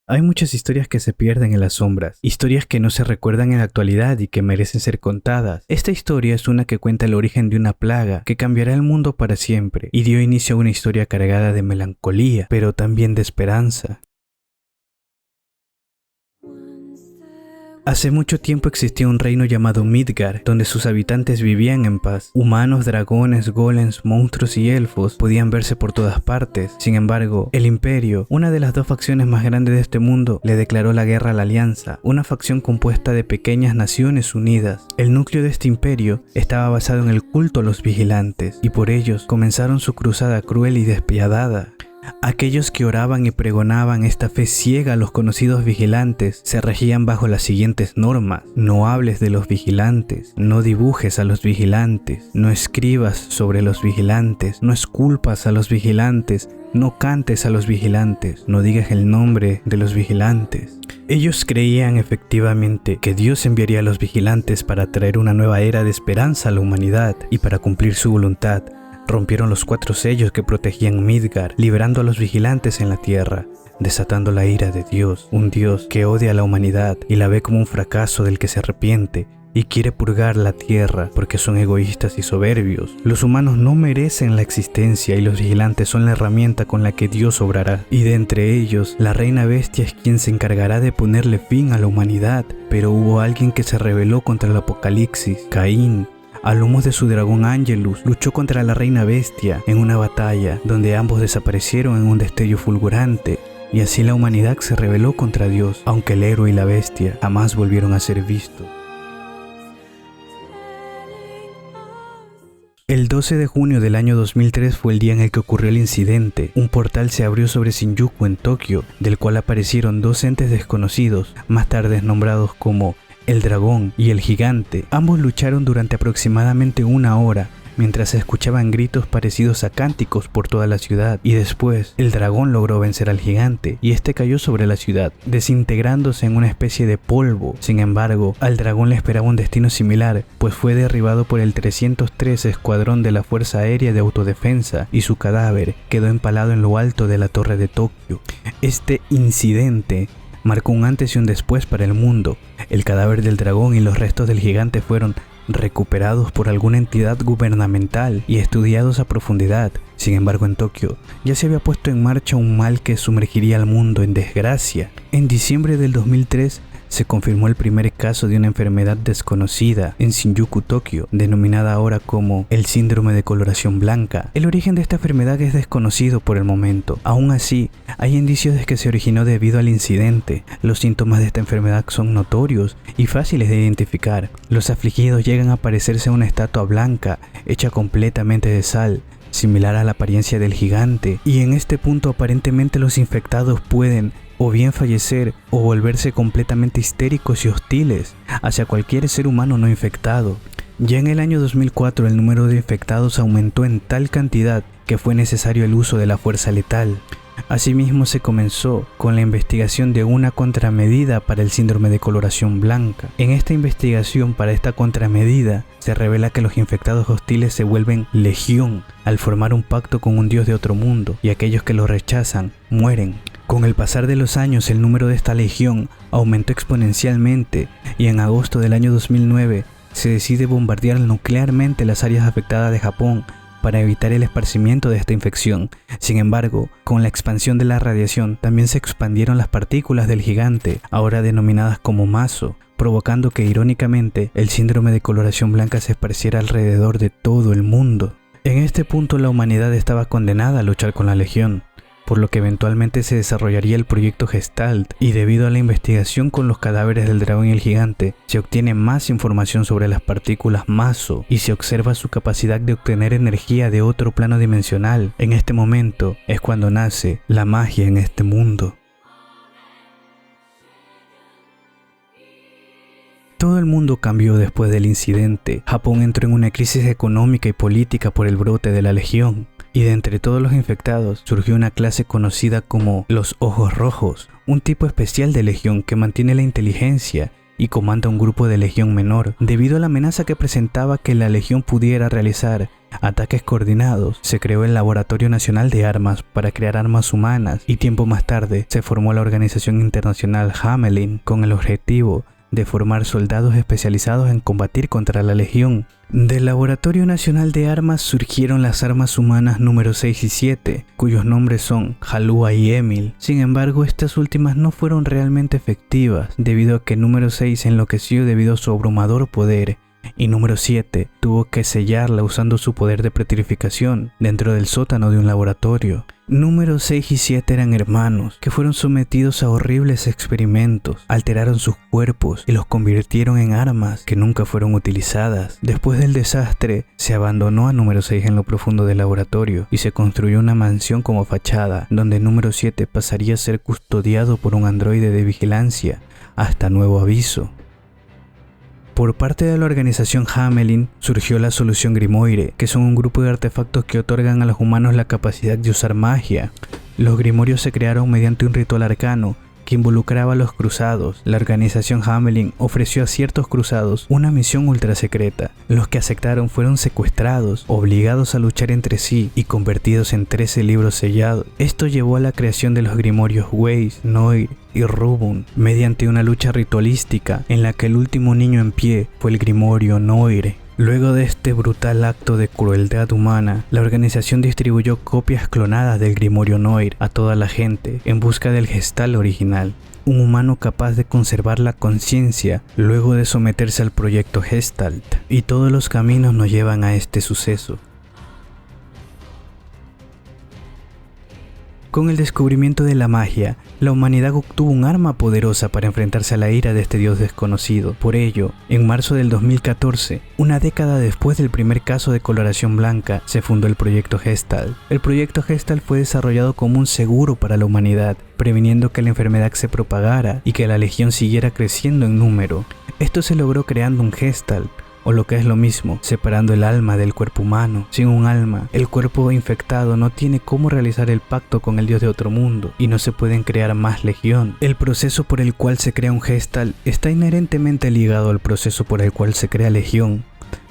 Hay muchas historias que se pierden en las sombras, historias que no se recuerdan en la actualidad y que merecen ser contadas. Esta historia es una que cuenta el origen de una plaga que cambiará el mundo para siempre y dio inicio a una historia cargada de melancolía, pero también de esperanza. Hace mucho tiempo existía un reino llamado Midgard, donde sus habitantes vivían en paz. Humanos, dragones, golems, monstruos y elfos podían verse por todas partes. Sin embargo, el Imperio, una de las dos facciones más grandes de este mundo, le declaró la guerra a la Alianza, una facción compuesta de pequeñas naciones unidas. El núcleo de este imperio estaba basado en el culto a los vigilantes, y por ellos comenzaron su cruzada cruel y despiadada. Aquellos que oraban y pregonaban esta fe ciega a los conocidos vigilantes se regían bajo las siguientes normas: no hables de los vigilantes, no dibujes a los vigilantes, no escribas sobre los vigilantes, no esculpas a los vigilantes, no cantes a los vigilantes, no digas el nombre de los vigilantes. Ellos creían efectivamente que Dios enviaría a los vigilantes para traer una nueva era de esperanza a la humanidad y para cumplir su voluntad. Rompieron los 4 sellos que protegían Midgard, liberando a los vigilantes en la tierra, desatando la ira de Dios, un Dios que odia a la humanidad y la ve como un fracaso del que se arrepiente y quiere purgar la tierra porque son egoístas y soberbios. Los humanos no merecen la existencia y los vigilantes son la herramienta con la que Dios obrará. Y de entre ellos, la reina bestia es quien se encargará de ponerle fin a la humanidad. Pero hubo alguien que se rebeló contra el apocalipsis: Caín. A lomos de su dragón Angelus, luchó contra la reina bestia en una batalla donde ambos desaparecieron en un destello fulgurante, y así la humanidad se rebeló contra Dios, aunque el héroe y la bestia jamás volvieron a ser vistos. El 12 de junio del año 2003 fue el día en el que ocurrió el incidente. Un portal se abrió sobre Shinjuku en Tokio, del cual aparecieron 2 entes desconocidos, más tarde nombrados como el dragón y el gigante. Ambos lucharon durante aproximadamente 1 hora, mientras se escuchaban gritos parecidos a cánticos por toda la ciudad, y después el dragón logró vencer al gigante y este cayó sobre la ciudad, desintegrándose en una especie de polvo. Sin embargo, al dragón le esperaba un destino similar, pues fue derribado por el 303 Escuadrón de la Fuerza Aérea de Autodefensa y su cadáver quedó empalado en lo alto de la torre de Tokio. Este incidente marcó un antes y un después para el mundo. El cadáver del dragón y los restos del gigante fueron recuperados por alguna entidad gubernamental y estudiados a profundidad. Sin embargo, en Tokio ya se había puesto en marcha un mal que sumergiría al mundo en desgracia. En diciembre del 2003 se confirmó el primer caso de una enfermedad desconocida en Shinjuku, Tokio, denominada ahora como el síndrome de coloración blanca. El origen de esta enfermedad es desconocido por el momento. Aún así, hay indicios de que se originó debido al incidente. Los síntomas de esta enfermedad son notorios y fáciles de identificar. Los afligidos llegan a parecerse a una estatua blanca hecha completamente de sal, similar a la apariencia del gigante, y en este punto aparentemente los infectados pueden o bien fallecer o volverse completamente histéricos y hostiles hacia cualquier ser humano no infectado. Ya en el año 2004 el número de infectados aumentó en tal cantidad que fue necesario el uso de la fuerza letal. Asimismo se comenzó con la investigación de una contramedida para el síndrome de coloración blanca. En esta investigación para esta contramedida se revela que los infectados hostiles se vuelven legión al formar un pacto con un dios de otro mundo, y aquellos que lo rechazan mueren. Con el pasar de los años el número de esta legión aumentó exponencialmente y en agosto del año 2009 se decide bombardear nuclearmente las áreas afectadas de Japón para evitar el esparcimiento de esta infección. Sin embargo, con la expansión de la radiación también se expandieron las partículas del gigante, ahora denominadas como mazo, provocando que irónicamente el síndrome de coloración blanca se esparciera alrededor de todo el mundo. En este punto la humanidad estaba condenada a luchar con la legión, por lo que eventualmente se desarrollaría el proyecto Gestalt, y debido a la investigación con los cadáveres del dragón y el gigante, se obtiene más información sobre las partículas mazo y se observa su capacidad de obtener energía de otro plano dimensional. En este momento es cuando nace la magia en este mundo. Todo el mundo cambió después del incidente. Japón entró en una crisis económica y política por el brote de la legión. Y de entre todos los infectados surgió una clase conocida como los Ojos Rojos, un tipo especial de legión que mantiene la inteligencia y comanda un grupo de legión menor, debido a la amenaza que presentaba que la legión pudiera realizar ataques coordinados, se creó el Laboratorio Nacional de Armas para crear armas humanas y tiempo más tarde se formó la Organización Internacional Hamelin con el objetivo de formar soldados especializados en combatir contra la Legión. Del Laboratorio Nacional de Armas surgieron las armas humanas número 6 y 7, cuyos nombres son Jalúa y Emil. Sin embargo, estas últimas no fueron realmente efectivas, debido a que número 6 enloqueció debido a su abrumador poder, y número 7 tuvo que sellarla usando su poder de petrificación dentro del sótano de un laboratorio. Número 6 y 7 eran hermanos que fueron sometidos a horribles experimentos, alteraron sus cuerpos y los convirtieron en armas que nunca fueron utilizadas. Después del desastre, se abandonó a número 6 en lo profundo del laboratorio y se construyó una mansión como fachada, donde número 7 pasaría a ser custodiado por un androide de vigilancia hasta nuevo aviso. Por parte de la organización Hamelin surgió la solución Grimoire, que son un grupo de artefactos que otorgan a los humanos la capacidad de usar magia. Los Grimorios se crearon mediante un ritual arcano que involucraba a los cruzados. La organización Hamelin ofreció a ciertos cruzados una misión ultra secreta. Los que aceptaron fueron secuestrados, obligados a luchar entre sí y convertidos en 13 libros sellados. Esto llevó a la creación de los Grimorios Weiss, Noir y Rubun, mediante una lucha ritualística en la que el último niño en pie fue el Grimorio Noire. Luego de este brutal acto de crueldad humana, la organización distribuyó copias clonadas del Grimorio Noir a toda la gente en busca del Gestalt original, un humano capaz de conservar la conciencia luego de someterse al proyecto Gestalt. Y todos los caminos nos llevan a este suceso. Con el descubrimiento de la magia, la humanidad obtuvo un arma poderosa para enfrentarse a la ira de este dios desconocido. Por ello, en marzo del 2014, una década después del primer caso de coloración blanca, se fundó el Proyecto Gestalt. El Proyecto Gestalt fue desarrollado como un seguro para la humanidad, previniendo que la enfermedad se propagara y que la Legión siguiera creciendo en número. Esto se logró creando un Gestalt, o lo que es lo mismo, separando el alma del cuerpo humano. Sin un alma, el cuerpo infectado no tiene cómo realizar el pacto con el dios de otro mundo y no se pueden crear más legión. El proceso por el cual se crea un Gestalt está inherentemente ligado al proceso por el cual se crea legión,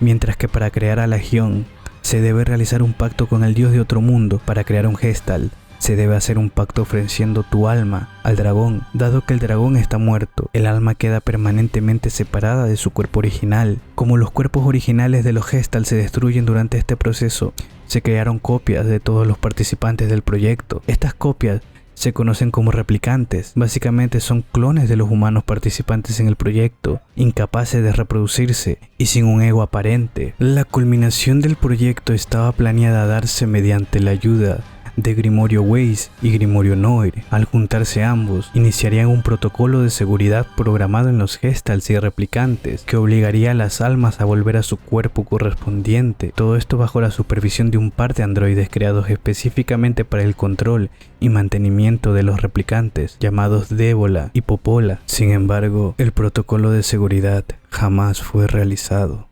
mientras que para crear a legión se debe realizar un pacto con el dios de otro mundo. Para crear un Gestalt se debe hacer un pacto ofreciendo tu alma al dragón. Dado que el dragón está muerto, el alma queda permanentemente separada de su cuerpo original. Como los cuerpos originales de los Gestalt se destruyen durante este proceso, se crearon copias de todos los participantes del proyecto. Estas copias se conocen como replicantes. Básicamente son clones de los humanos participantes en el proyecto, incapaces de reproducirse y sin un ego aparente. La culminación del proyecto estaba planeada a darse mediante la ayuda de Grimorio Weiss y Grimorio Noir. Al juntarse ambos, iniciarían un protocolo de seguridad programado en los Gestalts y replicantes que obligaría a las almas a volver a su cuerpo correspondiente. Todo esto bajo la supervisión de un par de androides creados específicamente para el control y mantenimiento de los replicantes, llamados Débola y Popola. Sin embargo, el protocolo de seguridad jamás fue realizado.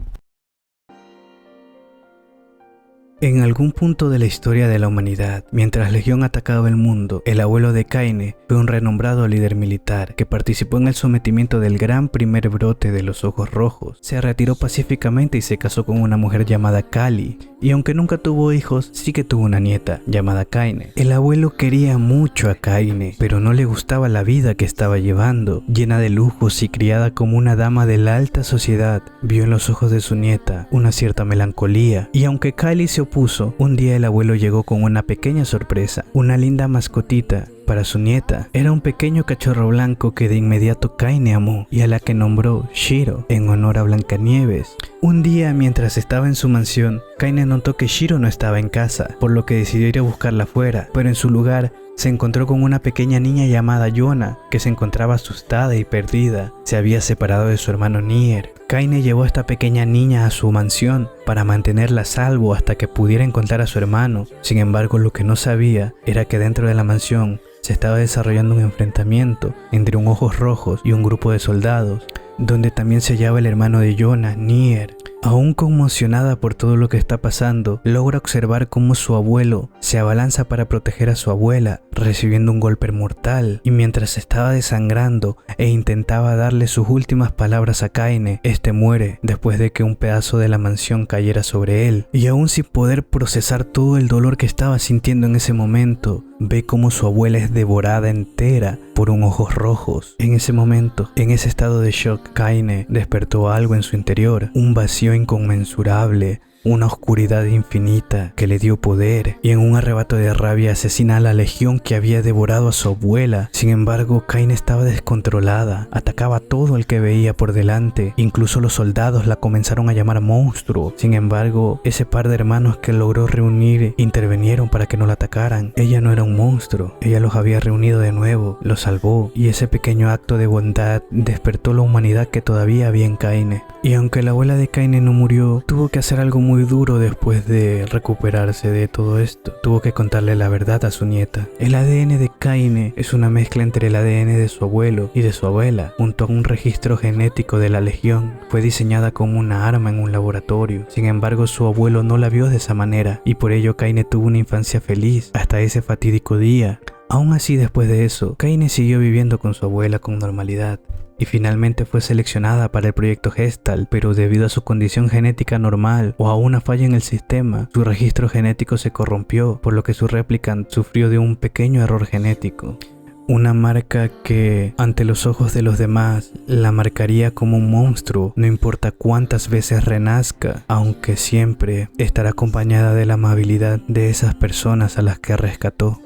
En algún punto de la historia de la humanidad, mientras Legión atacaba el mundo, el abuelo de Kaine fue un renombrado líder militar que participó en el sometimiento del gran primer brote de los Ojos Rojos. Se retiró pacíficamente y se casó con una mujer llamada Kali, y aunque nunca tuvo hijos, sí que tuvo una nieta llamada Kaine. El abuelo quería mucho a Kaine, pero no le gustaba la vida que estaba llevando, llena de lujos y criada como una dama de la alta sociedad. Vio en los ojos de su nieta una cierta melancolía, y aunque Kali se opuso, un día el abuelo llegó con una pequeña sorpresa, una linda mascotita para su nieta. Era un pequeño cachorro blanco que de inmediato Kaine amó y a la que nombró Shiro en honor a Blancanieves. Un día, mientras estaba en su mansión, Kaine notó que Shiro no estaba en casa, por lo que decidió ir a buscarla afuera, pero en su lugar se encontró con una pequeña niña llamada Yona, que se encontraba asustada y perdida. Se había separado de su hermano Nier. Kaine llevó a esta pequeña niña a su mansión para mantenerla a salvo hasta que pudiera encontrar a su hermano. Sin embargo, lo que no sabía era que dentro de la mansión se estaba desarrollando un enfrentamiento entre un Ojos Rojos y un grupo de soldados, donde también se hallaba el hermano de Yona, Nier. Aún conmocionada por todo lo que está pasando, logra observar cómo su abuelo se abalanza para proteger a su abuela, recibiendo un golpe mortal, y mientras estaba desangrando e intentaba darle sus últimas palabras a Kaine, este muere después de que un pedazo de la mansión cayera sobre él. Y aún sin poder procesar todo el dolor que estaba sintiendo en ese momento, ve cómo su abuela es devorada entera por un ojos rojos. En ese momento, en ese estado de shock, Kaine despertó algo en su interior, un vacío inconmensurable, una oscuridad infinita que le dio poder, y en un arrebato de rabia asesina a la legión que había devorado a su abuela. Sin embargo, Kaine estaba descontrolada, atacaba a todo el que veía por delante, incluso los soldados la comenzaron a llamar monstruo. Sin embargo, ese par de hermanos que logró reunir intervinieron para que no la atacaran. Ella no era un monstruo, ella los había reunido de nuevo, los salvó, y ese pequeño acto de bondad despertó la humanidad que todavía había en Kaine. Y aunque la abuela de Kaine no murió, tuvo que hacer algo muy duro después de recuperarse de todo esto. Tuvo que contarle la verdad a su nieta. El ADN de Kaine es una mezcla entre el ADN de su abuelo y de su abuela, junto a un registro genético de la legión. Fue diseñada como una arma en un laboratorio. Sin embargo, su abuelo no la vio de esa manera, y por ello Kaine tuvo una infancia feliz hasta ese fatídico día. Aún así, después de eso, Kaine siguió viviendo con su abuela con normalidad, y finalmente fue seleccionada para el proyecto Gestalt, pero debido a su condición genética normal o a una falla en el sistema, su registro genético se corrompió, por lo que su replicant sufrió de un pequeño error genético. Una marca que, ante los ojos de los demás, la marcaría como un monstruo, no importa cuántas veces renazca, aunque siempre estará acompañada de la amabilidad de esas personas a las que rescató.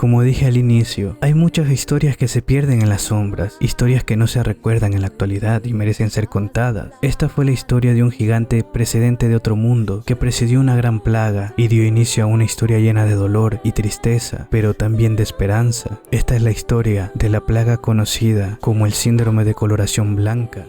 Como dije al inicio, hay muchas historias que se pierden en las sombras, historias que no se recuerdan en la actualidad y merecen ser contadas. Esta fue la historia de un gigante precedente de otro mundo que presidió una gran plaga y dio inicio a una historia llena de dolor y tristeza, pero también de esperanza. Esta es la historia de la plaga conocida como el síndrome de coloración blanca.